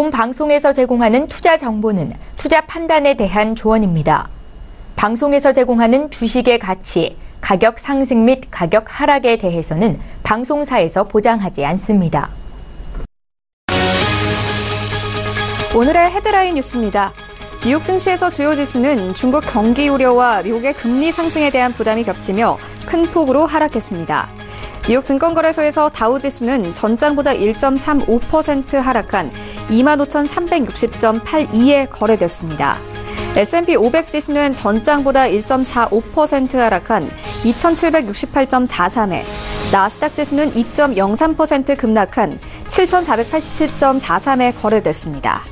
본 방송에서 제공하는 투자 정보는 투자 판단에 대한 조언입니다. 방송에서 제공하는 주식의 가치, 가격 상승 및 가격 하락에 대해서는 방송사에서 보장하지 않습니다. 오늘의 헤드라인 뉴스입니다. 뉴욕 증시에서 주요 지수는 중국 경기 우려와 미국의 금리 상승에 대한 부담이 겹치며 큰 폭으로 하락했습니다. 뉴욕 증권거래소에서 다우지수는 전장보다 1.35% 하락한 25,360.82에 거래됐습니다. S&P 500 지수는 전장보다 1.45% 하락한 2,768.43에, 나스닥 지수는 2.03% 급락한 7,487.43에 거래됐습니다.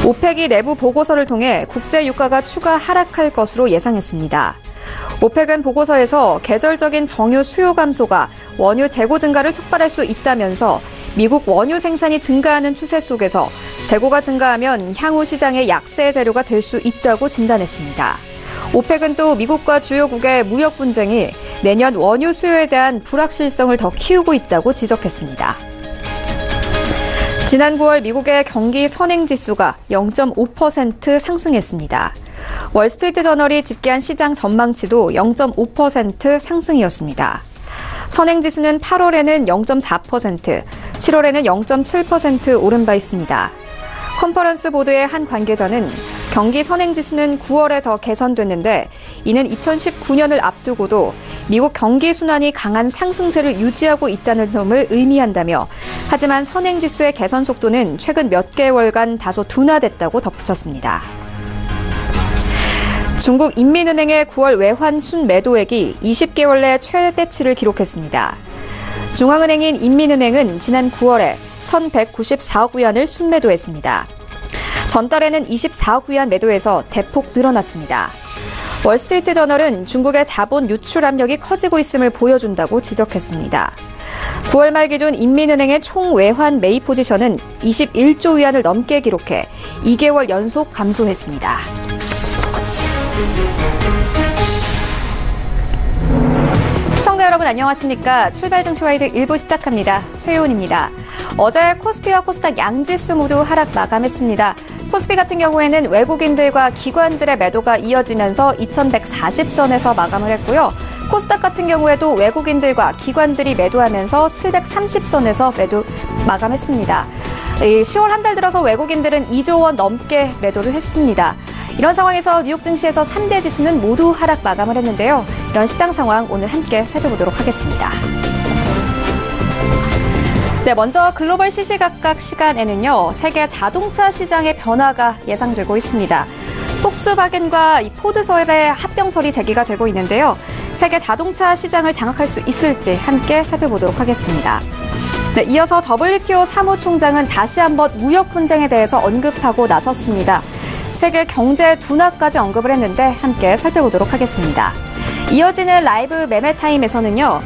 오펙이 내부 보고서를 통해 국제 유가가 추가 하락할 것으로 예상했습니다. 오펙은 보고서에서 계절적인 정유 수요 감소가 원유 재고 증가를 촉발할 수 있다면서 미국 원유 생산이 증가하는 추세 속에서 재고가 증가하면 향후 시장의 약세 재료가 될 수 있다고 진단했습니다. 오펙은 또 미국과 주요국의 무역 분쟁이 내년 원유 수요에 대한 불확실성을 더 키우고 있다고 지적했습니다. 지난 9월 미국의 경기 선행지수가 0.5% 상승했습니다. 월스트리트 저널이 집계한 시장 전망치도 0.5% 상승이었습니다. 선행지수는 8월에는 0.4%, 7월에는 0.7% 오른 바 있습니다. 컨퍼런스 보드의 한 관계자는 경기 선행지수는 9월에 더 개선됐는데 이는 2019년을 앞두고도 미국 경기 순환이 강한 상승세를 유지하고 있다는 점을 의미한다며, 하지만 선행지수의 개선 속도는 최근 몇 개월간 다소 둔화됐다고 덧붙였습니다. 중국 인민은행의 9월 외환 순매도액이 20개월 내 최대치를 기록했습니다. 중앙은행인 인민은행은 지난 9월에 1,194억 위안을 순매도했습니다. 전달에는 24억 위안 매도해서 대폭 늘어났습니다. 월스트리트 저널은 중국의 자본 유출 압력이 커지고 있음을 보여준다고 지적했습니다. 9월 말 기준 인민은행의 총 외환 매입 포지션은 21조 위안을 넘게 기록해 2개월 연속 감소했습니다. 시청자 여러분 안녕하십니까? 출발 증시와이드 1부 시작합니다. 최효은입니다. 어제 코스피와 코스닥 양지수 모두 하락 마감했습니다. 코스피 같은 경우에는 외국인들과 기관들의 매도가 이어지면서 2140선에서 마감을 했고요. 코스닥 같은 경우에도 외국인들과 기관들이 매도하면서 730선에서 매도 마감했습니다. 10월 한 달 들어서 외국인들은 2조 원 넘게 매도를 했습니다. 이런 상황에서 뉴욕 증시에서 3대 지수는 모두 하락 마감을 했는데요. 이런 시장 상황 오늘 함께 살펴보도록 하겠습니다. 네, 먼저 글로벌 시시각각 시간에는요, 세계 자동차 시장의 변화가 예상되고 있습니다. 폭스바겐과 포드서의 합병설이 제기가 되고 있는데요. 세계 자동차 시장을 장악할 수 있을지 함께 살펴보도록 하겠습니다. 네, 이어서 WTO 사무총장은 다시 한번 무역 분쟁에 대해서 언급하고 나섰습니다. 세계 경제 둔화까지 언급을 했는데 함께 살펴보도록 하겠습니다. 이어지는 라이브 매매타임에서는요,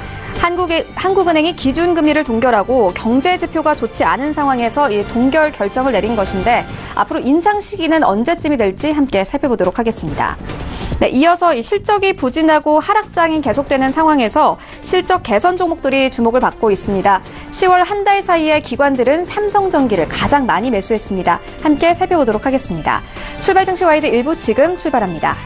한국은행이 기준금리를 동결하고 경제 지표가 좋지 않은 상황에서 이 동결 결정을 내린 것인데 앞으로 인상 시기는 언제쯤이 될지 함께 살펴보도록 하겠습니다. 네, 이어서 이 실적이 부진하고 하락장이 계속되는 상황에서 실적 개선 종목들이 주목을 받고 있습니다. 10월 한 달 사이에 기관들은 삼성전기를 가장 많이 매수했습니다. 함께 살펴보도록 하겠습니다. 출발 증시 와이드 1부 지금 출발합니다.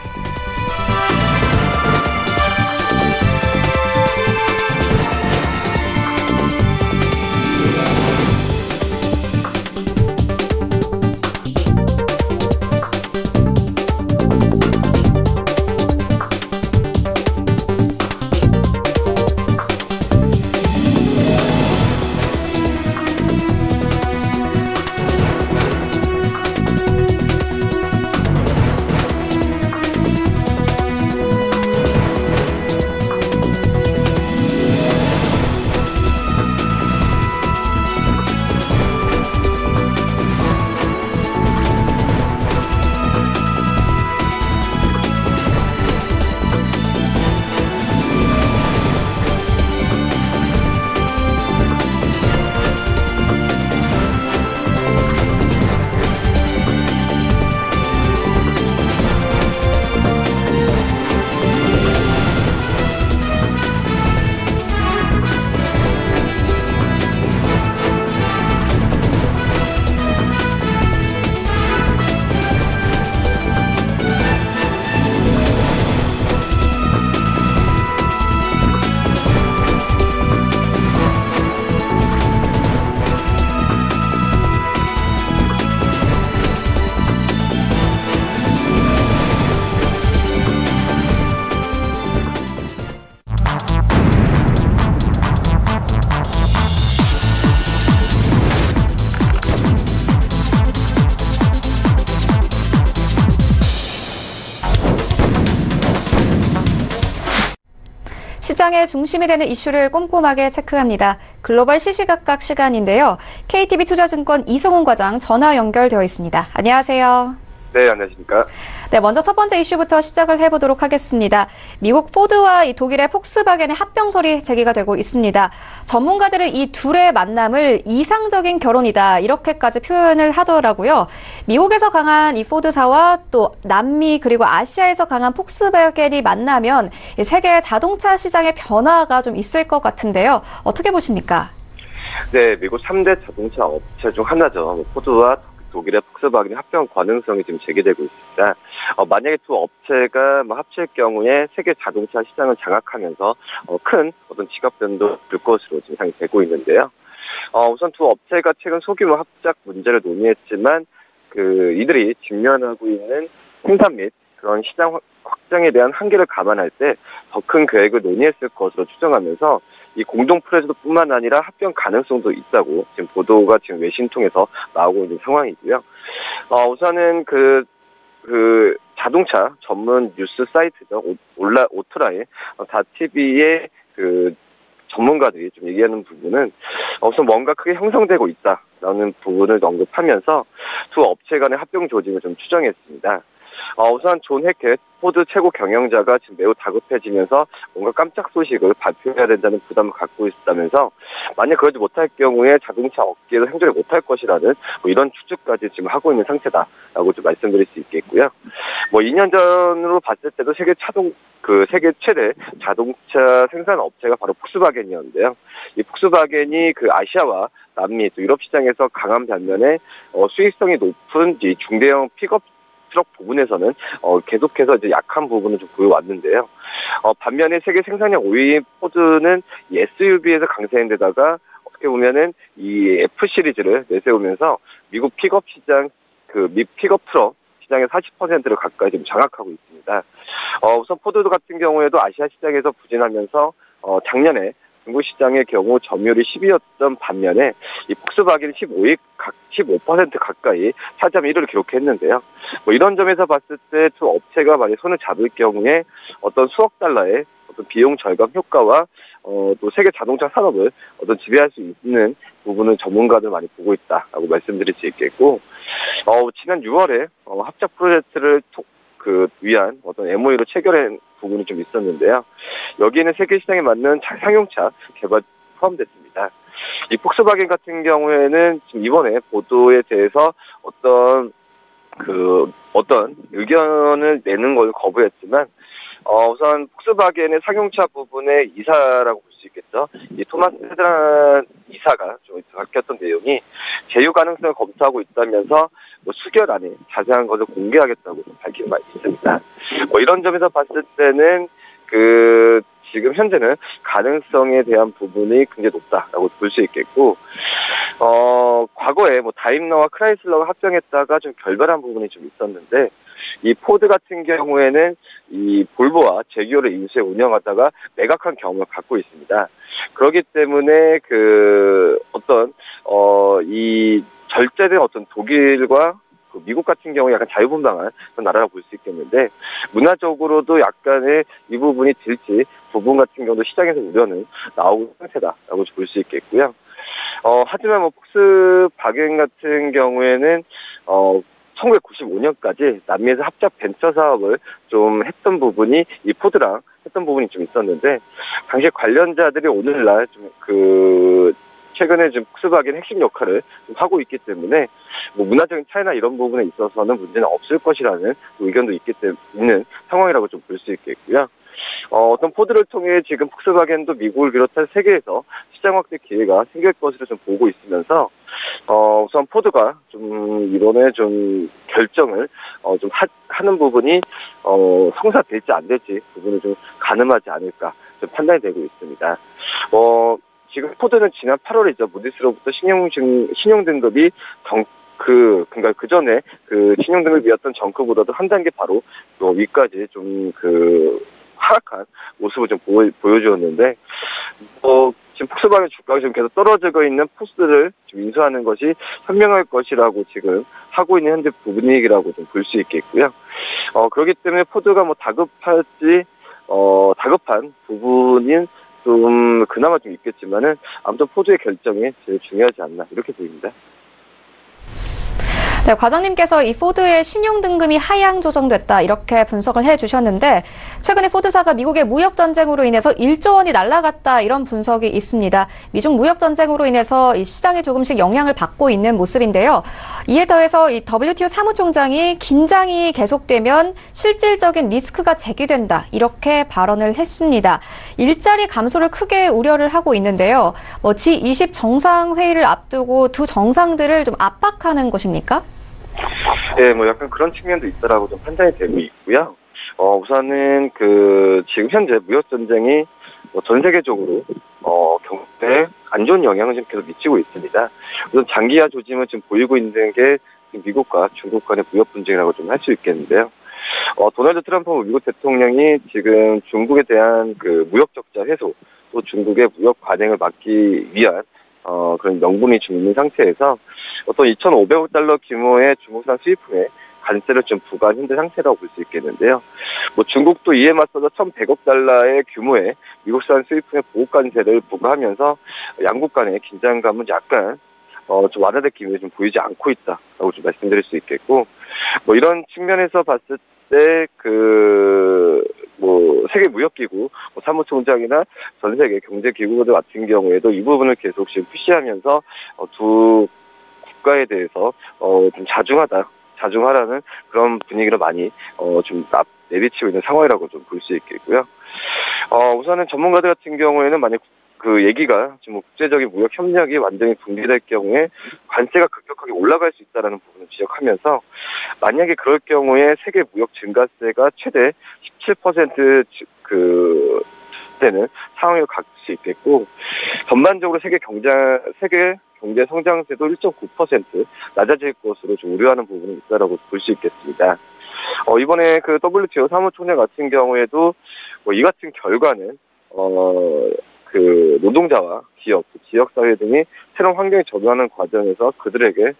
시장의 중심이 되는 이슈를 꼼꼼하게 체크합니다. 글로벌 시시각각 시간인데요. KTB 투자증권 이성훈 과장 전화 연결되어 있습니다. 안녕하세요. 네, 안녕하십니까. 네, 먼저 첫 번째 이슈부터 시작을 해보도록 하겠습니다. 미국 포드와 이 독일의 폭스바겐의 합병설이 제기가 되고 있습니다. 전문가들은 이 둘의 만남을 이상적인 결혼이다 이렇게까지 표현을 하더라고요. 미국에서 강한 이 포드사와 또 남미 그리고 아시아에서 강한 폭스바겐이 만나면 세계 자동차 시장의 변화가 좀 있을 것 같은데요. 어떻게 보십니까? 네, 미국 3대 자동차 업체 중 하나죠. 포드와 독일의 폭스바겐의 합병 가능성이 지금 제기되고 있습니다. 만약에 두 업체가 합칠 경우에 세계 자동차 시장을 장악하면서 큰 어떤 지갑 변동을 줄 것으로 지금 예상이 되고 있는데요. 우선 두 업체가 최근 소규모 합작 문제를 논의했지만 이들이 직면하고 있는 생산 및 그런 시장 확장에 대한 한계를 감안할 때 더 큰 계획을 논의했을 것으로 추정하면서 이 공동 프로젝트뿐만 아니라 합병 가능성도 있다고 지금 보도가 지금 외신 통해서 나오고 있는 상황이고요. 우선은 자동차 전문 뉴스 사이트죠. 오토라의 다TV의 전문가들이 좀 얘기하는 부분은 우선 뭔가 크게 형성되고 있다라는 부분을 언급하면서 두 업체 간의 합병 조짐을 좀 추정했습니다. 우선 존 해켓 포드 최고 경영자가 지금 매우 다급해지면서 뭔가 깜짝 소식을 발표해야 된다는 부담을 갖고 있다면서 만약 그러지 못할 경우에 자동차 업계도 생존을 못할 것이라는 이런 추측까지 지금 하고 있는 상태다라고 좀 말씀드릴 수 있겠고요. 2년 전으로 봤을 때도 세계 최대 자동차 생산 업체가 바로 폭스바겐이었는데요. 이 폭스바겐이 아시아와 남미 또 유럽 시장에서 강한 반면에 수익성이 높은 이 중대형 픽업 트럭 부분에서는 계속해서 이제 약한 부분을 좀 보여왔는데요. 반면에 세계 생산량 5위인 포드는 이 SUV에서 강세인 데다가 어떻게 보면은 이 F 시리즈를 내세우면서 미국 픽업 시장 미 픽업 트럭 시장의 40%를 가까이 지금 장악하고 있습니다. 우선 포드 같은 경우에도 아시아 시장에서 부진하면서 작년에 중국 시장의 경우 점유율이 10위였던 반면에 이 폭스바겐이 15% 가까이 차지하면 1위를 기록했는데요. 이런 점에서 봤을 때 두 업체가 만약 손을 잡을 경우에 어떤 수억 달러의 어떤 비용 절감 효과와 또 세계 자동차 산업을 지배할 수 있는 부분을 전문가들 많이 보고 있다라고 말씀드릴 수 있겠고, 지난 6월에 합작 프로젝트를 위한 어떤 MOU로 체결한 부분이 좀 있었는데요. 여기에는 세계 시장에 맞는 상용차 개발 포함됐습니다. 이 폭스바겐 같은 경우에는 지금 이번에 보도에 대해서 어떤 의견을 내는 걸 거부했지만, 우선 폭스바겐의 상용차 부분의 이사라고 볼 수 있겠죠. 이 토마스 헤드란 이사가 좀 밝혔던 내용이 제휴 가능성을 검토하고 있다면서 수개월 안에 자세한 것을 공개하겠다고 밝힌 바 있습니다. 이런 점에서 봤을 때는 지금 현재는 가능성에 대한 부분이 굉장히 높다라고 볼 수 있겠고, 과거에 다임러와 크라이슬러가 합병했다가 좀 결별한 부분이 좀 있었는데, 이 포드 같은 경우에는 이 볼보와 제규어를 인수해 운영하다가 매각한 경험을 갖고 있습니다. 그렇기 때문에 이 절제된 어떤 독일과 미국 같은 경우에 약간 자유분방한 그런 나라라고 볼 수 있겠는데, 문화적으로도 약간의 이 부분이 될지 부분 같은 경우도 시장에서 우려는 나오고 있는 상태다라고 볼 수 있겠고요. 하지만 폭스바겐 같은 경우에는 1995년까지 남미에서 합작 벤처 사업을 좀 했던 부분이 이 포드랑 했던 부분이 좀 있었는데, 당시 관련자들이 오늘날 최근에 지금 폭스바겐 핵심 역할을 좀 하고 있기 때문에 문화적인 차이나 이런 부분에 있어서는 문제는 없을 것이라는 의견도 있는 상황이라고 좀 볼 수 있겠고요. 어떤 포드를 통해 지금 폭스바겐도 미국을 비롯한 세계에서 시장 확대 기회가 생길 것으로 좀 보고 있으면서 우선 포드가 좀 이번에 좀 결정을 좀 하는 부분이 성사될지 안 될지 부분을 좀 가늠하지 않을까 좀 판단이 되고 있습니다. 지금 포드는 지난 8월이죠. 무디스로부터 신용 등급이 그러니까 그 전에 신용 등급이었던 정크보다도 한 단계 바로 위까지 좀 하락한 모습을 좀 보여주었는데, 지금 폭스바겐 주가가 지금 계속 떨어지고 있는 포스를 좀 인수하는 것이 현명할 것이라고 지금 하고 있는 현재 분위기라고 좀 볼 수 있겠고요. 그렇기 때문에 포드가 다급할지 다급한 부분인 좀 그나마 좀 있겠지만은 아무튼 포드의 결정이 제일 중요하지 않나 이렇게 보입니다. 네, 과장님께서 이 포드의 신용 등급이 하향 조정됐다 이렇게 분석을 해주셨는데 최근에 포드사가 미국의 무역 전쟁으로 인해서 1조 원이 날아갔다 이런 분석이 있습니다. 미중 무역 전쟁으로 인해서 이 시장에 조금씩 영향을 받고 있는 모습인데요. 이에 더해서 이 WTO 사무총장이 긴장이 계속되면 실질적인 리스크가 제기된다 이렇게 발언을 했습니다. 일자리 감소를 크게 우려를 하고 있는데요. G20 정상회의를 앞두고 두 정상들을 좀 압박하는 것입니까? 네, 뭐 약간 그런 측면도 있다라고 좀 판단이 되고 있고요. 우선은 지금 현재 무역 전쟁이 전 세계적으로 경제에 안 좋은 영향을 지금 계속 미치고 있습니다. 우선 장기화 조짐을 지금 보이고 있는 게 미국과 중국 간의 무역 분쟁이라고 좀 할 수 있겠는데요. 도널드 트럼프 미국 대통령이 지금 중국에 대한 무역 적자 해소, 또 중국의 무역 관행을 막기 위한 그런 명분이 좀 있는 상태에서 어떤 2,500억 달러 규모의 중국산 수입품에 관세를 좀 부과한 현재 상태라고 볼 수 있겠는데요. 중국도 이에 맞서서 1,100억 달러의 규모의 미국산 수입품에 보호 관세를 부과하면서 양국 간의 긴장감은 약간 좀 완화될 기미가 좀 보이지 않고 있다라고 좀 말씀드릴 수 있겠고, 이런 측면에서 봤을 때 세계무역기구 사무총장이나 전 세계 경제기구들 같은 경우에도 이 부분을 계속 지금 푸시하면서 두 국가에 대해서 좀 자중하라는 그런 분위기를 많이 좀 내비치고 있는 상황이라고 좀 볼 수 있겠고요. 우선은 전문가들 같은 경우에는 만약 얘기가 지금 국제적인 무역 협력이 완전히 붕괴될 경우에 관세가 급격하게 올라갈 수 있다는 부분을 지적하면서 만약에 그럴 경우에 세계 무역 증가세가 최대 17% 되는 상황을 갖을 수 있겠고, 전반적으로 세계 경제 성장세도 1.9% 낮아질 것으로 좀 우려하는 부분이 있다라고 볼 수 있겠습니다. 이번에 WTO 사무총장 같은 경우에도 이 같은 결과는 노동자와 기업, 지역사회 등이 새로운 환경에 적응하는 과정에서 그들에게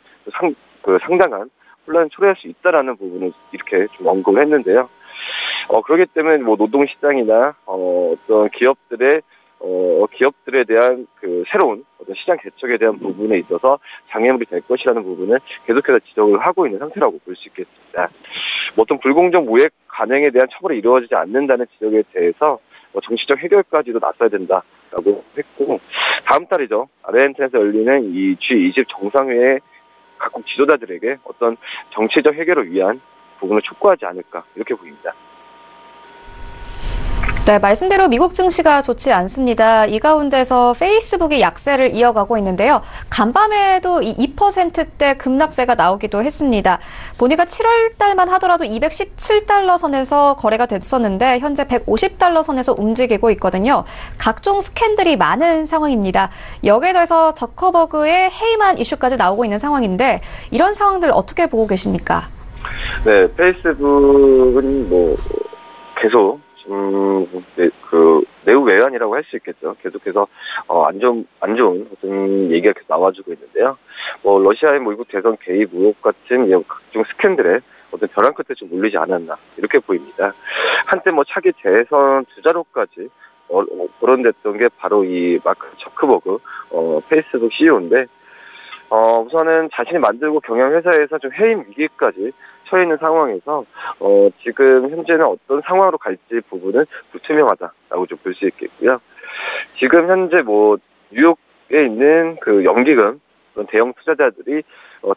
상당한 혼란을 초래할 수 있다라는 부분을 이렇게 좀 언급을 했는데요. 그렇기 때문에 노동시장이나 어떤 기업들에 대한 새로운 어떤 시장 개척에 대한 부분에 있어서 장애물이 될 것이라는 부분을 계속해서 지적을 하고 있는 상태라고 볼 수 있겠습니다. 어떤 불공정 무역 관행에 대한 처벌이 이루어지지 않는다는 지적에 대해서 정치적 해결까지도 나서야 된다라고 했고, 다음 달이죠. 아르헨티나에서 열리는 이 G20 정상회의 각국 지도자들에게 어떤 정치적 해결을 위한 부분을 촉구하지 않을까 이렇게 보입니다. 네, 말씀대로 미국 증시가 좋지 않습니다. 이 가운데서 페이스북이 약세를 이어가고 있는데요. 간밤에도 이 2%대 급락세가 나오기도 했습니다. 보니까 7월 달만 하더라도 217달러 선에서 거래가 됐었는데 현재 150달러 선에서 움직이고 있거든요. 각종 스캔들이 많은 상황입니다. 여기에 더해서 저커버그의 해임안 이슈까지 나오고 있는 상황인데 이런 상황들 어떻게 보고 계십니까? 네, 페이스북은 계속 내후 외환이라고 할 수 있겠죠. 계속해서 안 좋은 어떤 얘기가 계속 나와주고 있는데요. 러시아의 미국 대선 개입 의혹 같은 각종 스캔들에 어떤 벼랑 끝에 좀 몰리지 않았나 이렇게 보입니다. 한때 차기 재선 주자로까지 거론됐던 게 바로 이 마크 저커버그 페이스북 CEO인데, 우선은 자신이 만들고 경영 회사에서 좀 해임 위기까지 처해 있는 상황에서 지금 현재는 어떤 상황으로 갈지 부분은 불투명하다라고 좀 볼 수 있겠고요. 지금 현재 뉴욕에 있는 연기금 그런 대형 투자자들이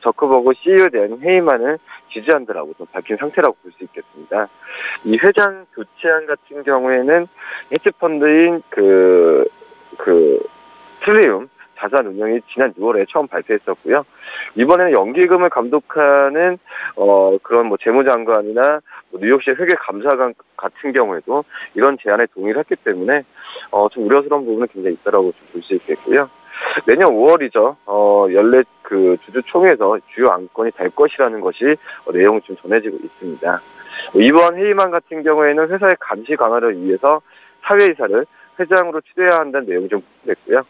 저커버그 CEO에 대한 해임안을 지지한다라고 좀 밝힌 상태라고 볼 수 있겠습니다. 이 회장 교체안 같은 경우에는 헤지펀드인 트릴리움 자산운용이 지난 6월에 처음 발표했었고요. 이번에는 연기금을 감독하는 그런 재무장관이나 뉴욕시 회계감사관 같은 경우에도 이런 제안에 동의를 했기 때문에 좀 우려스러운 부분은 굉장히 있다라고 볼 수 있겠고요. 내년 5월이죠. 연례 주주총회에서 주요 안건이 될 것이라는 것이 내용이 좀 전해지고 있습니다. 이번 회의만 같은 경우에는 회사의 감시 강화를 위해서 사회이사를 회장으로 추대해야 한다는 내용이 좀 포함됐고요.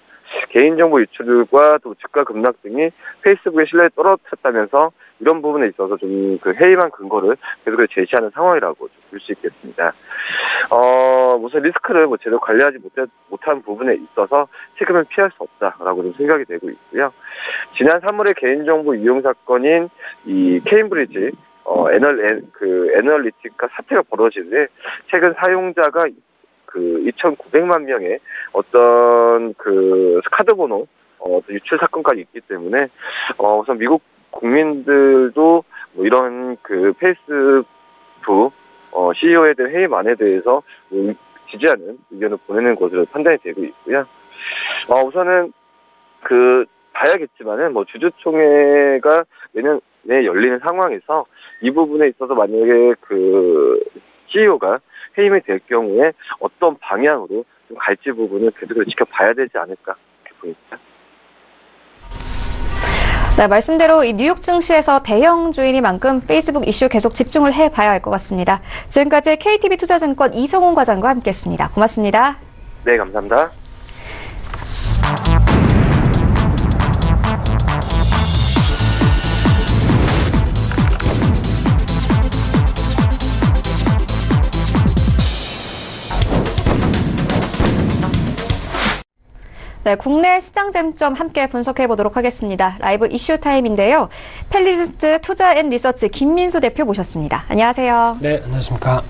개인정보 유출과 또 주가 급락 등이 페이스북의 신뢰를 떨어뜨렸다면서 이런 부분에 있어서 좀 그 해임한 근거를 계속해서 제시하는 상황이라고 볼 수 있겠습니다. 우선 리스크를 제대로 관리하지 못한 부분에 있어서 책임을 피할 수 없다라고 좀 생각이 되고 있고요. 지난 3월에 개인정보 이용 사건인 이 케임브리지 애널리티카 사태가 벌어지는데 최근 사용자가 그 2,900만 명의 어떤 그 카드번호 유출 사건까지 있기 때문에 우선 미국 국민들도 뭐 이런 그 페이스북 CEO에 대한 해임안에 대해서 지지하는 의견을 보내는 것으로 판단이 되고 있고요. 우선은 봐야겠지만은 주주총회가 내년에 열리는 상황에서 이 부분에 있어서 만약에 그 CEO가 해임이 될 경우에 어떤 방향으로 좀 갈지 부분을 계속해서 지켜봐야 되지 않을까 이렇게 보입니다. 네, 말씀대로 이 뉴욕 증시에서 대형 주인이만큼 페이스북 이슈 계속 집중을 해봐야 할 것 같습니다. 지금까지 KTB 투자증권 이성훈 과장과 함께했습니다. 고맙습니다. 네, 감사합니다. 네, 국내 시장 쟁점 함께 분석해 보도록 하겠습니다. 라이브 이슈 타임인데요. 펠리스트 투자앤리서치 김민수 대표 모셨습니다. 안녕하세요. 네, 안녕하십니까.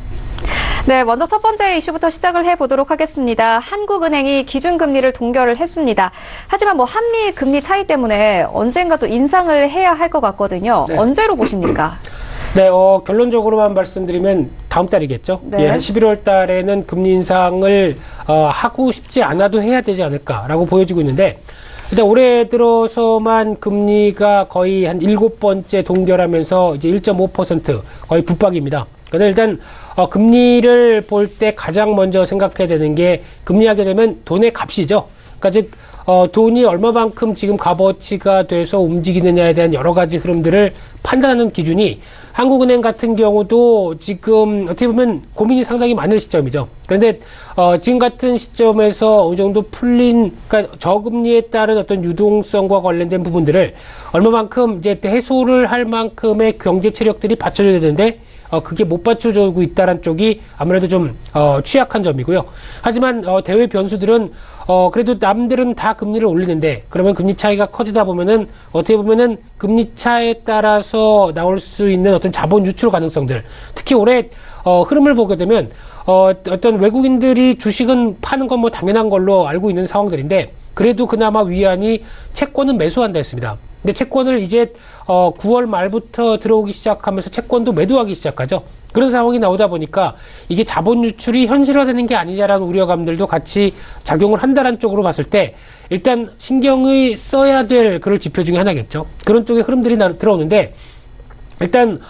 네, 먼저 첫 번째 이슈부터 시작을 해보도록 하겠습니다. 한국은행이 기준금리를 동결을 했습니다. 하지만 한미 금리 차이 때문에 언젠가 또 인상을 해야 할 것 같거든요. 네. 언제로 보십니까? 네, 결론적으로만 말씀드리면 다음 달이겠죠. 네. 예, 한 11월 달에는 금리 인상을 하고 싶지 않아도 해야 되지 않을까라고 보여지고 있는데, 일단 올해 들어서만 금리가 거의 한 7번째 동결하면서 이제 1.5% 거의 붙박입니다. 근데 일단 금리를 볼 때 가장 먼저 생각해야 되는 게, 금리하게 되면 돈의 값이죠. 그러니까 즉 돈이 얼마만큼 지금 값어치가 돼서 움직이느냐에 대한 여러 가지 흐름들을 판단하는 기준이, 한국은행 같은 경우도 지금 어떻게 보면 고민이 상당히 많은 시점이죠. 그런데 지금 같은 시점에서 어느 정도 그러니까 저금리에 따른 어떤 유동성과 관련된 부분들을 얼마만큼 이제 해소를 할 만큼의 경제 체력들이 받쳐줘야 되는데, 그게 못 받쳐주고 있다는 쪽이 아무래도 좀 취약한 점이고요. 하지만 대외 변수들은 그래도 남들은 다 금리를 올리는데, 그러면 금리 차이가 커지다 보면은 어떻게 보면은 금리 차에 따라서 나올 수 있는 어떤 자본 유출 가능성들, 특히 올해 흐름을 보게 되면 어떤 외국인들이 주식은 파는 건 당연한 걸로 알고 있는 상황들인데, 그래도 그나마 위안이 채권은 매수한다 했습니다. 근데 채권을 이제 9월 말부터 들어오기 시작하면서 채권도 매도하기 시작하죠. 그런 상황이 나오다 보니까 이게 자본 유출이 현실화되는 게 아니냐라는 우려감들도 같이 작용을 한다는 쪽으로 봤을 때, 일단 신경을 써야 될 그런 지표 중에 하나겠죠. 그런 쪽의 흐름들이 들어오는데, 일단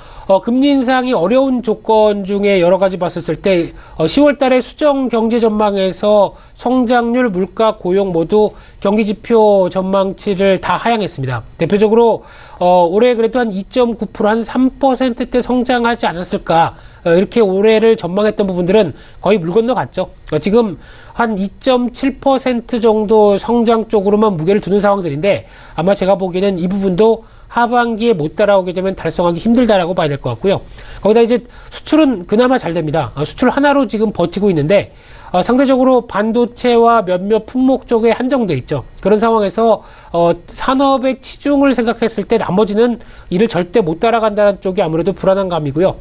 금리 인상이 어려운 조건 중에 여러 가지 봤었을 때 10월 달에 수정 경제 전망에서 성장률, 물가, 고용 모두 경기 지표 전망치를 다 하향했습니다. 대표적으로 올해 그래도 한 2.9% 한 3%대 성장하지 않았을까, 이렇게 올해를 전망했던 부분들은 거의 물 건너갔죠. 지금 한 2.7% 정도 성장 쪽으로만 무게를 두는 상황들인데, 아마 제가 보기에는 이 부분도 하반기에 못 따라오게 되면 달성하기 힘들다라고 봐야 될 것 같고요. 거기다 이제 수출은 그나마 잘 됩니다. 수출 하나로 지금 버티고 있는데, 상대적으로 반도체와 몇몇 품목 쪽에 한정돼 있죠. 그런 상황에서 산업의 치중을 생각했을 때 나머지는 이를 절대 못 따라간다는 쪽이 아무래도 불안한 감이고요.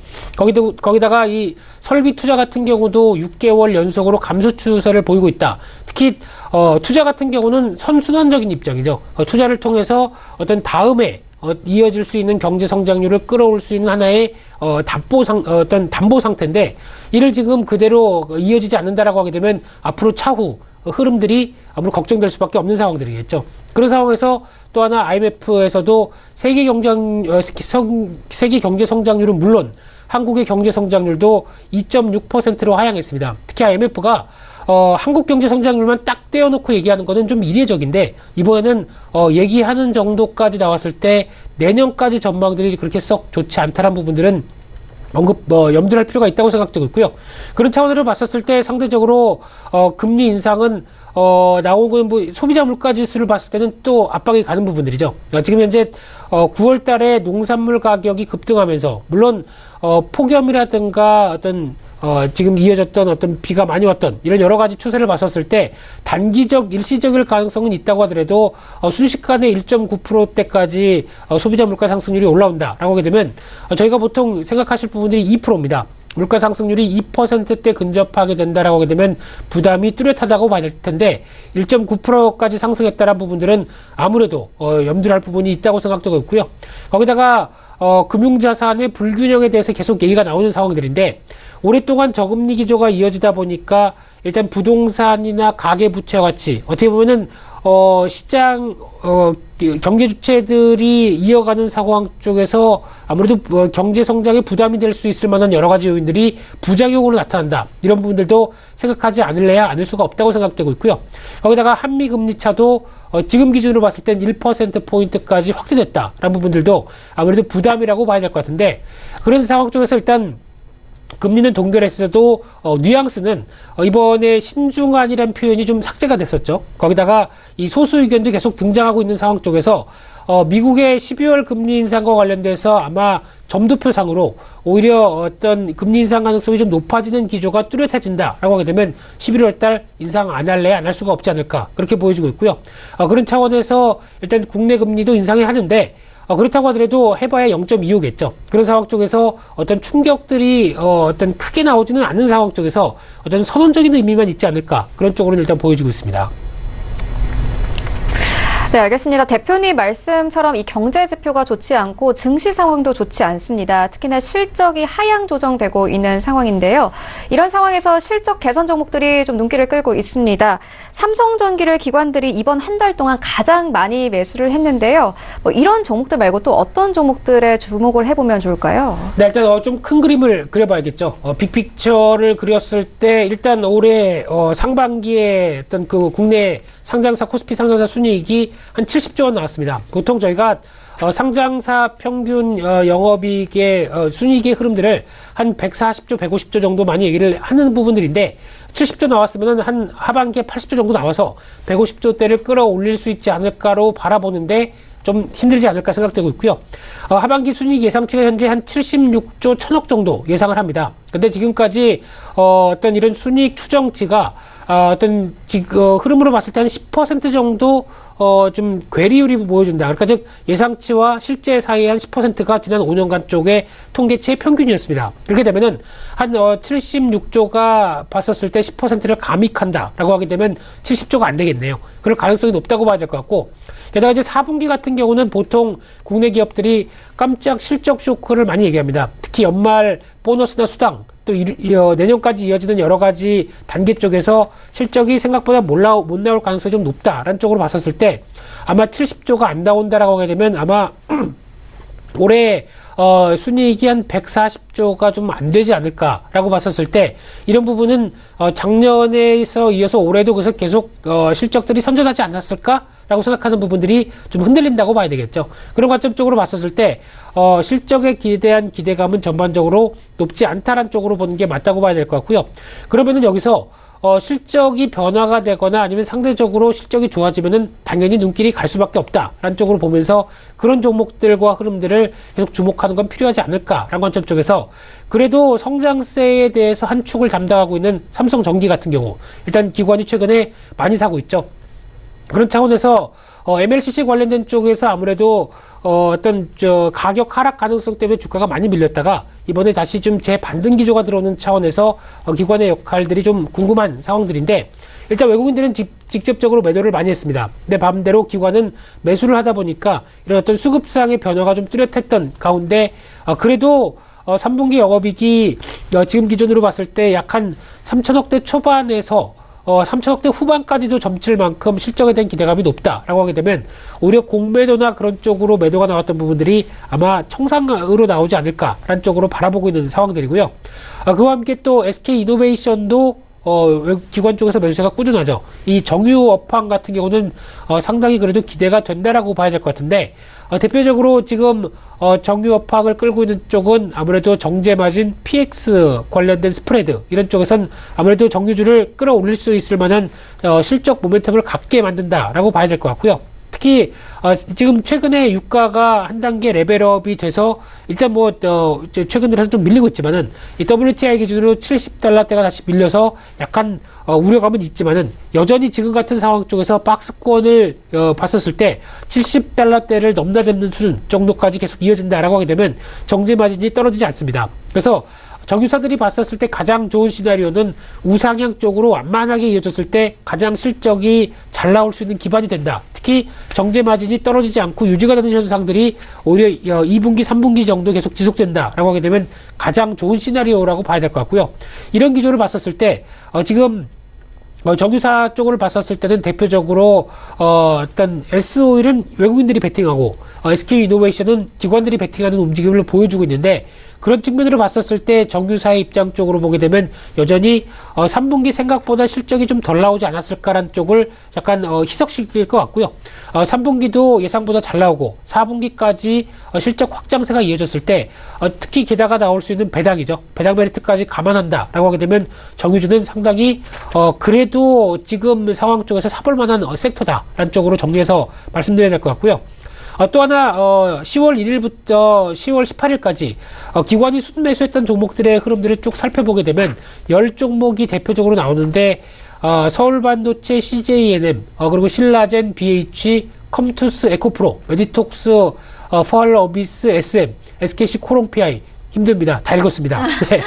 거기다가 이 설비 투자 같은 경우도 6개월 연속으로 감소 추세를 보이고 있다. 특히 투자 같은 경우는 선순환적인 입장이죠. 투자를 통해서 어떤 다음에 이어질 수 있는 경제 성장률을 끌어올 수 있는 하나의 어떤 담보 상태인데, 이를 지금 그대로 이어지지 않는다라고 하게 되면 앞으로 차후 흐름들이 아무래도 걱정될 수밖에 없는 상황들이겠죠. 그런 상황에서 또 하나 IMF에서도 세계 경제 성장률은 물론 한국의 경제 성장률도 2.6%로 하향했습니다. 특히 IMF가 한국 경제 성장률만 딱 떼어놓고 얘기하는 거는 좀 이례적인데, 이번에는 얘기하는 정도까지 나왔을 때 내년까지 전망들이 그렇게 썩 좋지 않다는 부분들은 염두를 할 필요가 있다고 생각되고 있고요. 그런 차원으로 봤었을 때 상대적으로 금리 인상은 나오는 소비자 물가 지수를 봤을 때는 또 압박이 가는 부분들이죠. 지금 현재 9월 달에 농산물 가격이 급등하면서 물론 폭염이라든가 어떤 지금 이어졌던 어떤 비가 많이 왔던 이런 여러 가지 추세를 봤었을 때 단기적 일시적일 가능성은 있다고 하더라도 순식간에 1.9%대까지 소비자 물가 상승률이 올라온다라고 하게 되면 저희가 보통 생각하실 부분들이 2%입니다. 물가 상승률이 2%대 근접하게 된다라고 하게 되면 부담이 뚜렷하다고 봐야 될 텐데 1.9%까지 상승했다라는 부분들은 아무래도 염두를 할 부분이 있다고 생각되고 있고요. 거기다가 금융자산의 불균형에 대해서 계속 얘기가 나오는 상황들인데 오랫동안 저금리 기조가 이어지다 보니까 일단 부동산이나 가계부채와 같이 어떻게 보면은 시장 경제 주체들이 이어가는 상황 쪽에서 아무래도 경제 성장에 부담이 될 수 있을 만한 여러 가지 요인들이 부작용으로 나타난다. 이런 부분들도 생각하지 않을 수가 없다고 생각되고 있고요. 거기다가 한미 금리 차도 지금 기준으로 봤을 땐 1%포인트까지 확대됐다라는 부분들도 아무래도 부담이라고 봐야 될 것 같은데 그런 상황 쪽에서 일단 금리는 동결했어도 뉘앙스는 이번에 신중한이라는 표현이 좀 삭제가 됐었죠. 거기다가 이 소수 의견도 계속 등장하고 있는 상황 쪽에서 미국의 12월 금리 인상과 관련돼서 아마 점도표상으로 오히려 어떤 금리 인상 가능성이 좀 높아지는 기조가 뚜렷해진다라고 하게 되면 11월 달 인상 안 할래 안 할 수가 없지 않을까 그렇게 보여지고 있고요. 그런 차원에서 일단 국내 금리도 인상을 하는데 그렇다고 하더라도 해봐야 0.25겠죠. 그런 상황 쪽에서 어떤 충격들이 어떤 크게 나오지는 않는 상황 쪽에서 어떤 선언적인 의미만 있지 않을까 그런 쪽으로는 일단 보여지고 있습니다. 네, 알겠습니다. 대표님 말씀처럼 이 경제 지표가 좋지 않고 증시 상황도 좋지 않습니다. 특히나 실적이 하향 조정되고 있는 상황인데요. 이런 상황에서 실적 개선 종목들이 좀 눈길을 끌고 있습니다. 삼성전기를 기관들이 이번 한 달 동안 가장 많이 매수를 했는데요. 이런 종목들 말고 또 어떤 종목들에 주목을 해보면 좋을까요? 네, 일단 좀 큰 그림을 그려봐야겠죠. 빅픽처를 그렸을 때 일단 올해 상반기에 어떤 그 국내 상장사 코스피 상장사 순이익이 한 70조 원 나왔습니다. 보통 저희가 상장사 평균 영업이익의 순이익의 흐름들을 한 140조, 150조 정도 많이 얘기를 하는 부분들인데 70조 나왔으면 한 하반기에 80조 정도 나와서 150조대를 끌어올릴 수 있지 않을까로 바라보는데 좀 힘들지 않을까 생각되고 있고요. 하반기 순이익 예상치가 현재 한 76조 1000억 정도 예상을 합니다. 근데 지금까지 어떤 이런 순이익 추정치가 어떤 흐름으로 봤을 때 한 10% 정도 좀 괴리율이 보여준다. 그러니까 즉 예상치와 실제 사이의 한 10%가 지난 5년간 쪽의 통계치의 평균이었습니다. 그렇게 되면은 한 76조가 봤었을 때 10%를 감익한다라고 하게 되면 70조가 안 되겠네요. 그럴 가능성이 높다고 봐야 될 것 같고 게다가 이제 4분기 같은 경우는 보통 국내 기업들이 깜짝 실적 쇼크를 많이 얘기합니다. 특히 연말 보너스나 수당 또 내년까지 이어지는 여러 가지 단계 쪽에서 실적이 생각보다 못 나올 가능성이 좀 높다라는 쪽으로 봤었을 때 아마 70조가 안 나온다라고 하게 되면 아마 올해 순이익이 한 140조가 좀 안 되지 않을까라고 봤었을 때 이런 부분은 작년에서 이어서 올해도 그래서 계속 실적들이 선전하지 않았을까라고 생각하는 부분들이 좀 흔들린다고 봐야 되겠죠. 그런 관점 쪽으로 봤었을 때 실적에 대한 기대감은 전반적으로 높지 않다라는 쪽으로 보는 게 맞다고 봐야 될 것 같고요. 그러면은 여기서 실적이 변화가 되거나 아니면 상대적으로 실적이 좋아지면은 당연히 눈길이 갈 수밖에 없다라는 쪽으로 보면서 그런 종목들과 흐름들을 계속 주목하는 건 필요하지 않을까라는 관점 쪽에서 그래도 성장세에 대해서 한 축을 담당하고 있는 삼성전기 같은 경우 일단 기관이 최근에 많이 사고 있죠. 그런 차원에서 MLCC 관련된 쪽에서 아무래도 어떤 가격 하락 가능성 때문에 주가가 많이 밀렸다가 이번에 다시 좀 재반등 기조가 들어오는 차원에서 기관의 역할들이 좀 궁금한 상황들인데 일단 외국인들은 직접적으로 매도를 많이 했습니다. 근데 반대로 기관은 매수를 하다 보니까 이런 어떤 수급상의 변화가 좀 뚜렷했던 가운데 그래도 3분기 영업이익이 지금 기준으로 봤을 때 약 한 3천억대 초반에서 3천억대 후반까지도 점칠 만큼 실적에 대한 기대감이 높다라고 하게 되면 오히려 공매도나 그런 쪽으로 매도가 나왔던 부분들이 아마 청산으로 나오지 않을까라는 쪽으로 바라보고 있는 상황들이고요. 그와 함께 또 SK이노베이션도 기관 쪽에서 매수세가 꾸준하죠. 이 정유업황 같은 경우는 상당히 그래도 기대가 된다라고 봐야 될 것 같은데, 대표적으로 지금 정유업황을 끌고 있는 쪽은 아무래도 정제마진 PX 관련된 스프레드 이런 쪽에선 아무래도 정유주를 끌어올릴 수 있을 만한 실적 모멘텀을 갖게 만든다라고 봐야 될 것 같고요. 특히 지금 최근에 유가가 한 단계 레벨업이 돼서 일단 최근 들어서 좀 밀리고 있지만은 이 WTI 기준으로 $70대가 다시 밀려서 약간 우려감은 있지만은 여전히 지금 같은 상황 쪽에서 박스권을 봤었을 때 $70대를 넘나드는 수준 정도까지 계속 이어진다라고 하게 되면 정제 마진이 떨어지지 않습니다. 그래서 정유사들이 봤었을 때 가장 좋은 시나리오는 우상향 쪽으로 완만하게 이어졌을 때 가장 실적이 잘 나올 수 있는 기반이 된다. 특히 정제 마진이 떨어지지 않고 유지가 되는 현상들이 오히려 2분기, 3분기 정도 계속 지속된다라고 하게 되면 가장 좋은 시나리오라고 봐야 될 것 같고요. 이런 기조를 봤었을 때 지금 정유사 쪽을 봤었을 때는 대표적으로 일단 S-오일은 외국인들이 베팅하고 SK이노베이션은 기관들이 베팅하는 움직임을 보여주고 있는데, 그런 측면으로 봤었을 때 정유사의 입장 쪽으로 보게 되면 여전히 3분기 생각보다 실적이 좀 덜 나오지 않았을까라는 쪽을 약간 희석시킬 것 같고요. 3분기도 예상보다 잘 나오고 4분기까지 실적 확장세가 이어졌을 때 특히 게다가 나올 수 있는 배당이죠. 배당 메리트까지 감안한다라고 하게 되면 정유주는 상당히 그래도 지금 상황 쪽에서 사볼 만한 섹터다라는 쪽으로 정리해서 말씀드려야 될 것 같고요. 또 하나 10월 1일부터 10월 18일까지 기관이 순매수했던 종목들의 흐름들을 쭉 살펴보게 되면 10종목이 대표적으로 나오는데 서울반도체, CJENM, 그리고 신라젠, BH, 컴투스, 에코프로, 메디톡스, 퍼알러 어비스, SM, SKC 코롱PI 힘듭니다. 다 읽었습니다. 네.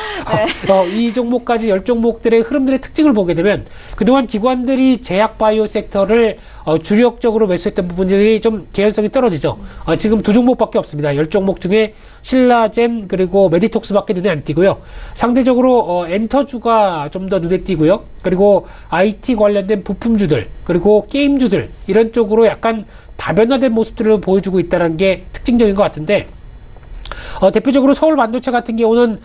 이 종목까지 10종목들의 흐름들의 특징을 보게 되면 그동안 기관들이 제약 바이오 섹터를 주력적으로 매수했던 부분들이 좀 개연성이 떨어지죠. 지금 2종목밖에 없습니다. 10종목 중에 신라젠 그리고 메디톡스밖에 눈에 안 띄고요. 상대적으로 엔터주가 좀 더 눈에 띄고요. 그리고 IT 관련된 부품주들 그리고 게임주들 이런 쪽으로 약간 다변화된 모습들을 보여주고 있다는 게 특징적인 것 같은데, 대표적으로 서울 반도체 같은 경우는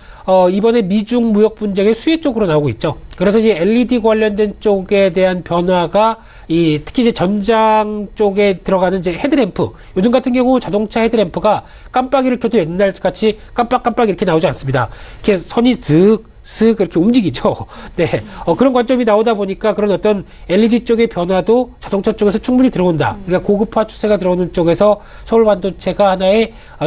이번에 미중 무역 분쟁의 수혜 쪽으로 나오고 있죠. 그래서 이제 LED 관련된 쪽에 대한 변화가 특히 이제 전장 쪽에 들어가는 이제 헤드램프, 요즘 같은 경우 자동차 헤드램프가 깜빡이를 켜도 옛날 같이 깜빡깜빡 이렇게 나오지 않습니다. 이렇게 선이 슥 이렇게 움직이죠. 네. 그런 관점이 나오다 보니까 그런 어떤 LED 쪽의 변화도 자동차 쪽에서 충분히 들어온다. 그러니까 고급화 추세가 들어오는 쪽에서 서울 반도체가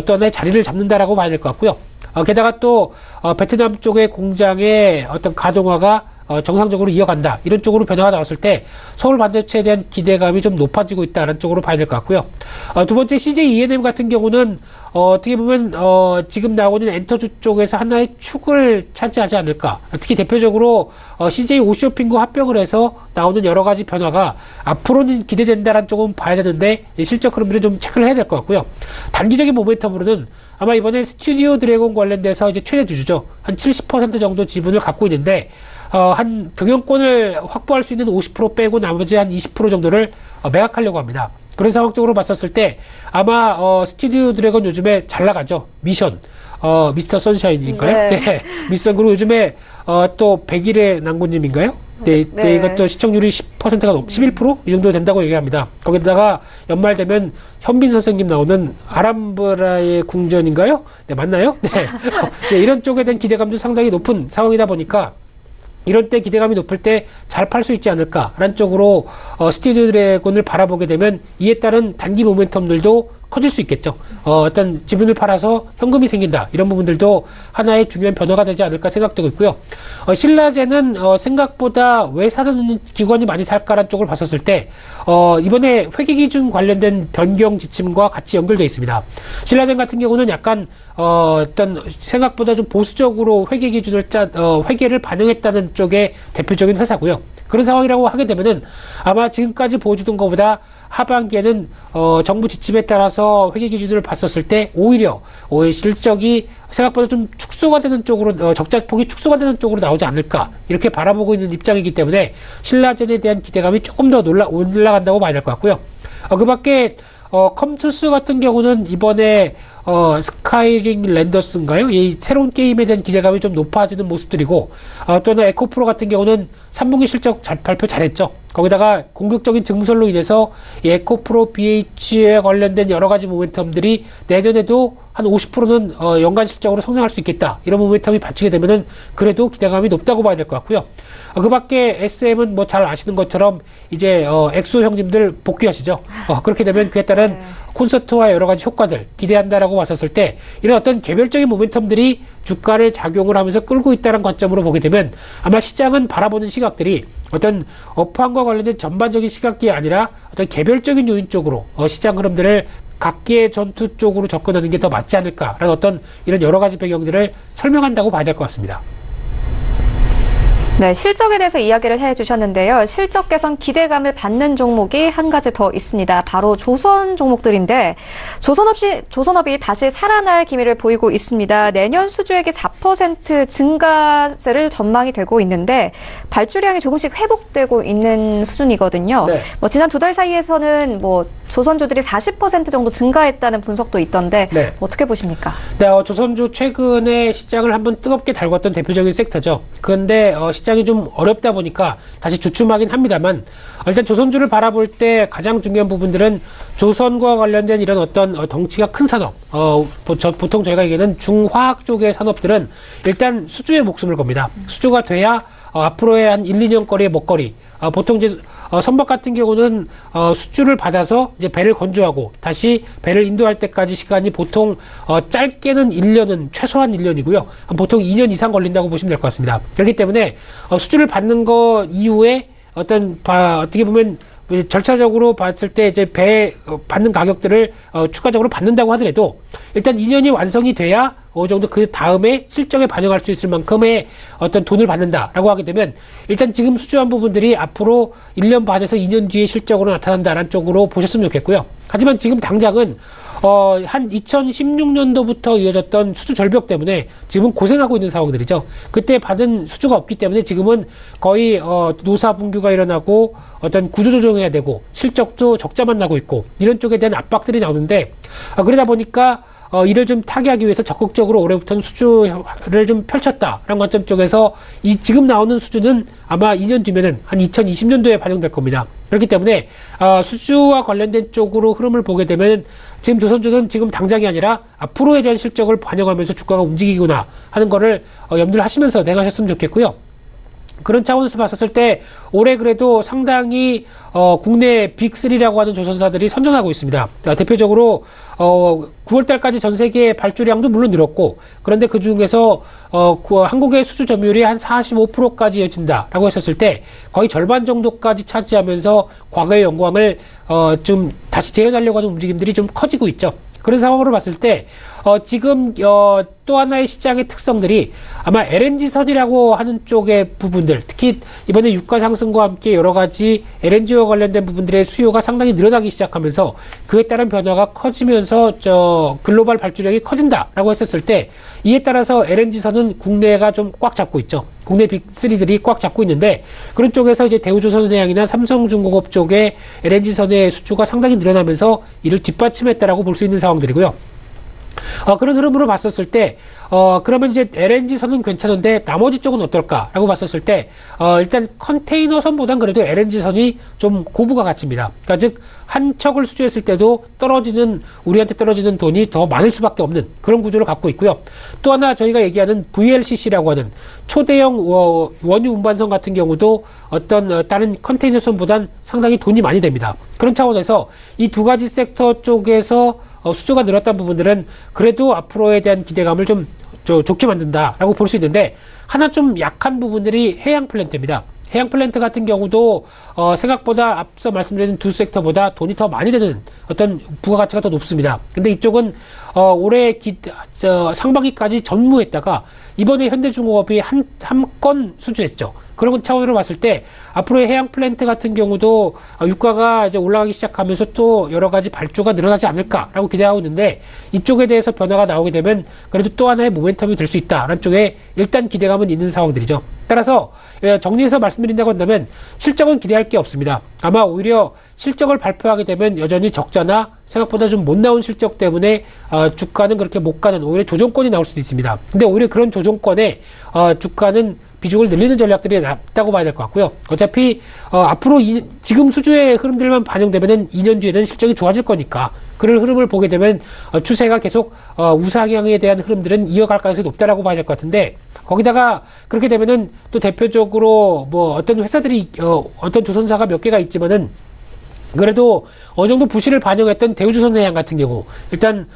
또 하나의 자리를 잡는다라고 봐야 될 것 같고요. 게다가 또 베트남 쪽의 공장의 어떤 가동화가 정상적으로 이어간다. 이런 쪽으로 변화가 나왔을 때 서울 반도체에 대한 기대감이 좀 높아지고 있다는 쪽으로 봐야 될 것 같고요. 두 번째 CJENM 같은 경우는 어떻게 보면 지금 나오는 엔터주 쪽에서 하나의 축을 차지하지 않을까. 특히 대표적으로 CJ 오쇼핑과 합병을 해서 나오는 여러 가지 변화가 앞으로는 기대된다는 쪽은 봐야 되는데 실적 흐름들을 좀 체크를 해야 될 것 같고요. 단기적인 모멘텀으로는 아마 이번에 스튜디오 드래곤 관련돼서 이제 최대 주주죠. 한 70% 정도 지분을 갖고 있는데 한 경영권을 확보할 수 있는 50% 빼고 나머지 한 20% 정도를 매각하려고 합니다. 그런 상황적으로 봤었을 때 아마 스튜디오 드래곤 요즘에 잘 나가죠. 미션 미스터 선샤인인가요? 네. 미스터 그리고 요즘에 또 100일의 낭군님인가요? 네, 이것도 시청률이 10%가 넘, 11%? 이 정도 된다고 얘기합니다. 거기다가 연말 되면 현빈 선생님 나오는 아람브라의 궁전인가요? 네, 맞나요? 네. 네, 이런 쪽에 대한 기대감도 상당히 높은 상황이다 보니까 이럴 때 기대감이 높을 때 잘 팔 수 있지 않을까라는 쪽으로 스튜디오 드래곤을 바라보게 되면 이에 따른 단기 모멘텀들도 커질 수 있겠죠. 어떤 지분을 팔아서 현금이 생긴다. 이런 부분들도 하나의 중요한 변화가 되지 않을까 생각되고 있고요. 신라젠은 생각보다 왜 사는 기관이 많이 살까라는 쪽을 봤었을 때 이번에 회계기준 관련된 변경 지침과 같이 연결되어 있습니다. 신라젠 같은 경우는 약간 어떤 생각보다 좀 보수적으로 회계기준을 회계를 반영했다는 쪽의 대표적인 회사고요. 그런 상황이라고 하게 되면은 아마 지금까지 보여주던 것보다 하반기에는 정부 지침에 따라서 회계 기준을 봤었을 때 오히려 실적이 생각보다 좀 축소가 되는 쪽으로 적자폭이 축소가 되는 쪽으로 나오지 않을까 이렇게 바라보고 있는 입장이기 때문에 신라젠에 대한 기대감이 조금 더 올라간다고 봐야 될 것 같고요. 그 밖에 컴투스 같은 경우는 이번에 스카이링 랜더스인가요? 이 새로운 게임에 대한 기대감이 좀 높아지는 모습들이고, 또 하나 에코프로 같은 경우는 3분기 실적 발표 잘했죠. 거기다가 공격적인 증설로 인해서 이 에코프로 BH에 관련된 여러 가지 모멘텀들이 내년에도 한 50%는 연간 실적으로 성장할 수 있겠다. 이런 모멘텀이 받치게 되면은 그래도 기대감이 높다고 봐야 될 것 같고요. 그 밖에 SM은 뭐 잘 아시는 것처럼 이제 엑소 형님들 복귀하시죠. 그렇게 되면 그에 따른 콘서트와 여러 가지 효과들 기대한다라고 봤었을 때 이런 어떤 개별적인 모멘텀들이 주가를 작용을 하면서 끌고 있다는 관점으로 보게 되면 아마 시장은 바라보는 시각들이 어떤 업황과 관련된 전반적인 시각이 아니라 어떤 개별적인 요인 쪽으로 시장 흐름들을 각계의 전투 쪽으로 접근하는 게 더 맞지 않을까라는 어떤 이런 여러 가지 배경들을 설명한다고 봐야 될 것 같습니다. 네, 실적에 대해서 이야기를 해주셨는데요. 실적 개선 기대감을 받는 종목이 한 가지 더 있습니다. 바로 조선 종목들인데 조선업이 다시 살아날 기미를 보이고 있습니다. 내년 수주액이 4% 증가세를 전망이 되고 있는데 발주량이 조금씩 회복되고 있는 수준이거든요. 네. 지난 2달 사이에서는 조선주들이 40% 정도 증가했다는 분석도 있던데 네. 어떻게 보십니까? 네, 조선주 최근에 시장을 한번 뜨겁게 달궜던 대표적인 섹터죠. 그런데 시장이 좀 어렵다 보니까 다시 주춤하긴 합니다만 일단 조선주를 바라볼 때 가장 중요한 부분들은 조선과 관련된 이런 어떤 덩치가 큰 산업, 보통 저희가 얘기하는 중화학 쪽의 산업들은 일단 수주에 목숨을 겁니다. 수주가 돼야 앞으로의 한 1, 2년 거리의 먹거리, 보통 이제 선박 같은 경우는 수주를 받아서 이제 배를 건조하고 다시 배를 인도할 때까지 시간이 보통 짧게는 1년은 최소한 1년이고요. 보통 2년 이상 걸린다고 보시면 될 것 같습니다. 그렇기 때문에 수주를 받는 거 이후에 어떻게 보면 절차적으로 봤을 때 이제 배 받는 가격들을 추가적으로 받는다고 하더라도 일단 2년이 완성이 돼야 어느 정도 그 다음에 실적에 반영할 수 있을 만큼의 어떤 돈을 받는다라고 하게 되면 일단 지금 수주한 부분들이 앞으로 1년 반에서 2년 뒤에 실적으로 나타난다라는 쪽으로 보셨으면 좋겠고요. 하지만 지금 당장은 한 2016년도부터 이어졌던 수주 절벽 때문에 지금은 고생하고 있는 상황들이죠. 그때 받은 수주가 없기 때문에 지금은 거의 노사 분규가 일어나고 어떤 구조조정해야 되고 실적도 적자만 나고 있고 이런 쪽에 대한 압박들이 나오는데 그러다 보니까 이를 좀 타개하기 위해서 적극적으로 올해부터는 수주를 좀 펼쳤다라는 관점 쪽에서 지금 나오는 수주는 아마 2년 뒤면은 한 2020년도에 반영될 겁니다. 그렇기 때문에 수주와 관련된 쪽으로 흐름을 보게 되면 지금 조선주는 지금 당장이 아니라 앞으로에 대한 실적을 반영하면서 주가가 움직이구나 하는 거를 염두를 하시면서 대응하셨으면 좋겠고요. 그런 차원에서 봤었을 때 올해 그래도 상당히 국내 빅3라고 하는 조선사들이 선전하고 있습니다. 대표적으로 9월달까지 전 세계 발주량도 물론 늘었고 그런데 그중에서 한국의 수주 점유율이 한 45%까지 이어진다라고 했었을 때 거의 절반 정도까지 차지하면서 과거의 영광을 좀 다시 재현하려고 하는 움직임들이 좀 커지고 있죠. 그런 상황으로 봤을 때 지금 또 하나의 시장의 특성들이 아마 LNG선이라고 하는 쪽의 부분들, 특히 이번에 유가 상승과 함께 여러 가지 LNG와 관련된 부분들의 수요가 상당히 늘어나기 시작하면서 그에 따른 변화가 커지면서 글로벌 발주량이 커진다라고 했었을 때 이에 따라서 LNG선은 국내가 좀 꽉 잡고 있죠. 국내 빅3들이 꽉 잡고 있는데 그런 쪽에서 이제 대우조선해양이나 삼성중공업 쪽의 LNG선의 수주가 상당히 늘어나면서 이를 뒷받침했다라고 볼 수 있는 상황들이고요. 그런 흐름으로 봤었을 때, 그러면 이제 LNG선은 괜찮은데 나머지 쪽은 어떨까라고 봤었을 때, 일단 컨테이너선보단 그래도 LNG선이 좀 고부가 가치입니다. 그러니까 즉, 한 척을 수주했을 때도 우리한테 떨어지는 돈이 더 많을 수밖에 없는 그런 구조를 갖고 있고요. 또 하나 저희가 얘기하는 VLCC라고 하는 초대형 원유 운반선 같은 경우도 어떤 다른 컨테이너선보단 상당히 돈이 많이 됩니다. 그런 차원에서 이 두 가지 섹터 쪽에서 수주가 늘었다는 부분들은 그래도 앞으로에 대한 기대감을 좀 좋게 만든다라고 볼 수 있는데 하나 좀 약한 부분들이 해양 플랜트입니다. 해양 플랜트 같은 경우도 생각보다 앞서 말씀드린 두 섹터보다 돈이 더 많이 되는 어떤 부가가치가 더 높습니다. 근데 이쪽은 올해 상반기까지 전무했다가 이번에 현대중공업이 한 건 수주했죠. 그런 차원으로 봤을 때 앞으로의 해양 플랜트 같은 경우도 유가가 이제 올라가기 시작하면서 또 여러 가지 발주가 늘어나지 않을까라고 기대하고 있는데 이쪽에 대해서 변화가 나오게 되면 그래도 또 하나의 모멘텀이 될 수 있다라는 쪽에 일단 기대감은 있는 상황들이죠. 따라서 정리해서 말씀드린다고 한다면 실적은 기대할 게 없습니다. 아마 오히려 실적을 발표하게 되면 여전히 적자나 생각보다 좀 못 나온 실적 때문에 주가는 그렇게 못 가는 오히려 조정권이 나올 수도 있습니다. 근데 오히려 그런 조정권에 주가는 비중을 늘리는 전략들이 낫다고 봐야 될 것 같고요. 어차피 앞으로 지금 수주의 흐름들만 반영되면은 2년 뒤에는 실적이 좋아질 거니까 그런 흐름을 보게 되면 추세가 계속 우상향에 대한 흐름들은 이어갈 가능성이 높다라고 봐야 될 것 같은데 거기다가 그렇게 되면은 또 대표적으로 뭐 어떤 회사들이 어떤 조선사가 몇 개가 있지만은 그래도 어느 정도 부실을 반영했던 대우조선해양 같은 경우 일단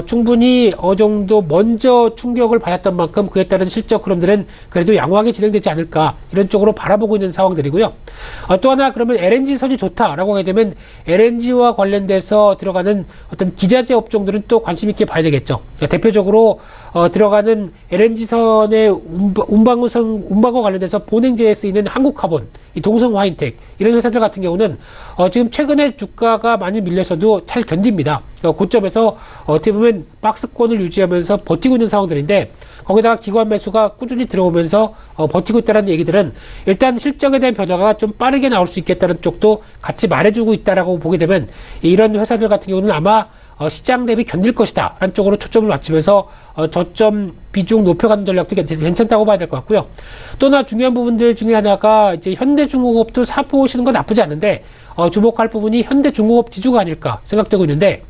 충분히 어느 정도 먼저 충격을 받았던 만큼 그에 따른 실적 흐름들은 그래도 양호하게 진행되지 않을까 이런 쪽으로 바라보고 있는 상황들이고요. 또 하나 그러면 LNG선이 좋다라고 하게 되면 LNG와 관련돼서 들어가는 어떤 기자재 업종들은 또 관심 있게 봐야 되겠죠. 대표적으로 들어가는 LNG선의 운방과 관련돼서 본행제에 쓰이는 한국카본, 이 동성화인텍 이런 회사들 같은 경우는 지금 최근에 주가가 많이 밀려서도 잘 견딥니다. 고점에서 어떻게 보면 박스권을 유지하면서 버티고 있는 상황들인데 거기다가 기관 매수가 꾸준히 들어오면서 버티고 있다는 얘기들은 일단 실적에 대한 변화가 좀 빠르게 나올 수 있겠다는 쪽도 같이 말해주고 있다라고 보게 되면 이런 회사들 같은 경우는 아마 시장 대비 견딜 것이다 라는 쪽으로 초점을 맞추면서 저점 비중 높여가는 전략도 괜찮다고 봐야 될 것 같고요. 또 하나 중요한 부분들 중에 하나가 이제 현대중공업도 사보시는 건 나쁘지 않은데 주목할 부분이 현대중공업 지주가 아닐까 생각되고 있는데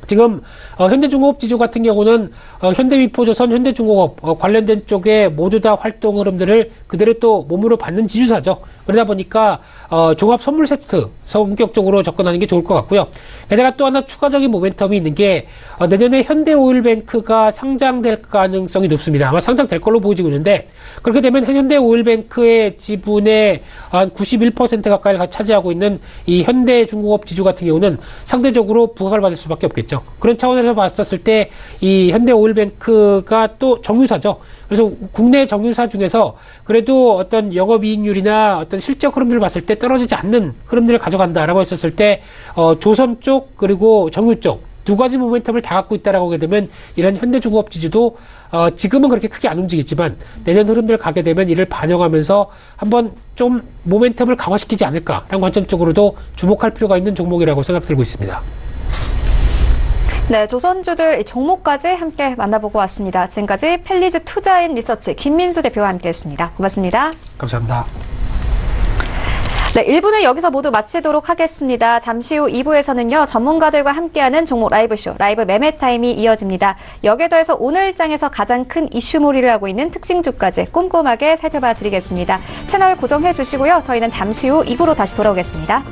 지금 현대중공업 지주 같은 경우는 현대위포조선, 현대중공업 관련된 쪽에 모두 다 활동 흐름들을 그대로 또 몸으로 받는 지주사죠. 그러다 보니까 종합 선물 세트 성격적으로 접근하는 게 좋을 것 같고요. 게다가 또 하나 추가적인 모멘텀이 있는 게 내년에 현대오일뱅크가 상장될 가능성이 높습니다. 아마 상장될 걸로 보여지고 있는데 그렇게 되면 현대오일뱅크의 지분의 한 91% 가까이를 차지하고 있는 이 현대중공업 지주 같은 경우는 상대적으로 부각을 받을 수밖에 없겠죠. 그런 차원에서 봤었을 때 이 현대오일뱅크가 또 정유사죠. 그래서 국내 정유사 중에서 그래도 어떤 영업이익률이나 어떤 실적 흐름들을 봤을 때 떨어지지 않는 흐름들을 가져간다라고 했었을 때 조선 쪽 그리고 정유 쪽 두 가지 모멘텀을 다 갖고 있다라고 하게 되면 이런 현대중공업 지주도 지금은 그렇게 크게 안 움직이지만 내년 흐름들 가게 되면 이를 반영하면서 한번 좀 모멘텀을 강화시키지 않을까라는 관점 쪽으로도 주목할 필요가 있는 종목이라고 생각 들고 있습니다. 네, 조선주들 종목까지 함께 만나보고 왔습니다. 지금까지 펠리즈 투자인 리서치 김민수 대표와 함께했습니다. 고맙습니다. 감사합니다. 네, 1부는 여기서 모두 마치도록 하겠습니다. 잠시 후 2부에서는요, 전문가들과 함께하는 종목 라이브쇼, 라이브 매매 타임이 이어집니다. 여기에 더해서 오늘장에서 가장 큰 이슈몰이를 하고 있는 특징주까지 꼼꼼하게 살펴봐 드리겠습니다. 채널 고정해 주시고요. 저희는 잠시 후 2부로 다시 돌아오겠습니다.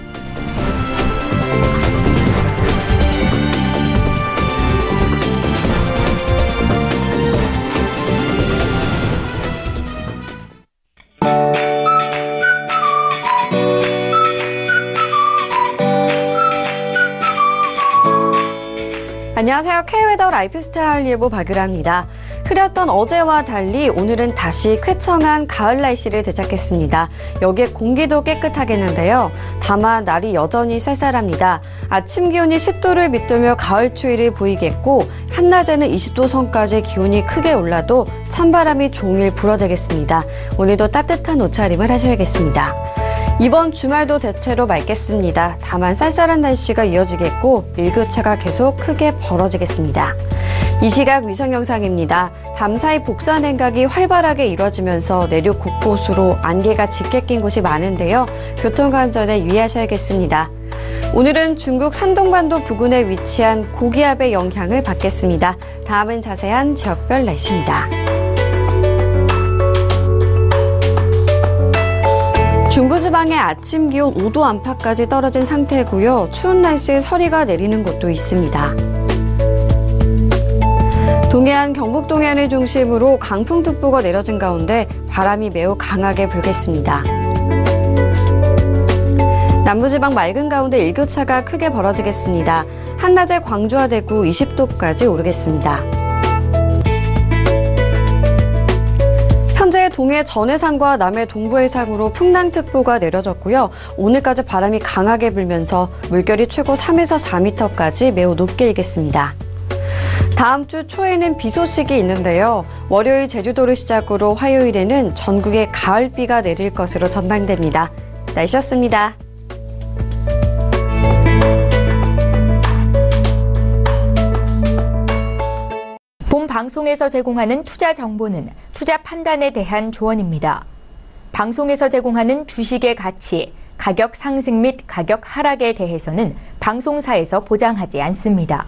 안녕하세요. K웨더 라이프스타일 예보 박유라입니다. 흐렸던 어제와 달리 오늘은 다시 쾌청한 가을 날씨를 되찾겠습니다. 여기에 공기도 깨끗하겠는데요. 다만 날이 여전히 쌀쌀합니다. 아침 기온이 10도를 밑돌며 가을 추위를 보이겠고 한낮에는 20도 선까지 기온이 크게 올라도 찬바람이 종일 불어대겠습니다. 오늘도 따뜻한 옷차림을 하셔야겠습니다. 이번 주말도 대체로 맑겠습니다. 다만 쌀쌀한 날씨가 이어지겠고 일교차가 계속 크게 벌어지겠습니다. 이 시각 위성 영상입니다. 밤사이 복사 냉각이 활발하게 이뤄지면서 내륙 곳곳으로 안개가 짙게 낀 곳이 많은데요. 교통안전에 유의하셔야겠습니다. 오늘은 중국 산동반도 부근에 위치한 고기압의 영향을 받겠습니다. 다음은 자세한 지역별 날씨입니다. 중부지방의 아침 기온 5도 안팎까지 떨어진 상태고요. 추운 날씨에 서리가 내리는 곳도 있습니다. 동해안, 경북 동해안을 중심으로 강풍특보가 내려진 가운데 바람이 매우 강하게 불겠습니다. 남부지방 맑은 가운데 일교차가 크게 벌어지겠습니다. 한낮에 광주와 대구 20도까지 오르겠습니다. 현재 동해 전해상과 남해 동부 해상으로 풍랑특보가 내려졌고요. 오늘까지 바람이 강하게 불면서 물결이 최고 3에서 4m까지 매우 높게 일겠습니다. 다음 주 초에는 비 소식이 있는데요. 월요일 제주도를 시작으로 화요일에는 전국에 가을비가 내릴 것으로 전망됩니다. 날씨였습니다. 본 방송에서 제공하는 투자 정보는 투자 판단에 대한 조언입니다. 방송에서 제공하는 주식의 가치, 가격 상승 및 가격 하락에 대해서는 방송사에서 보장하지 않습니다.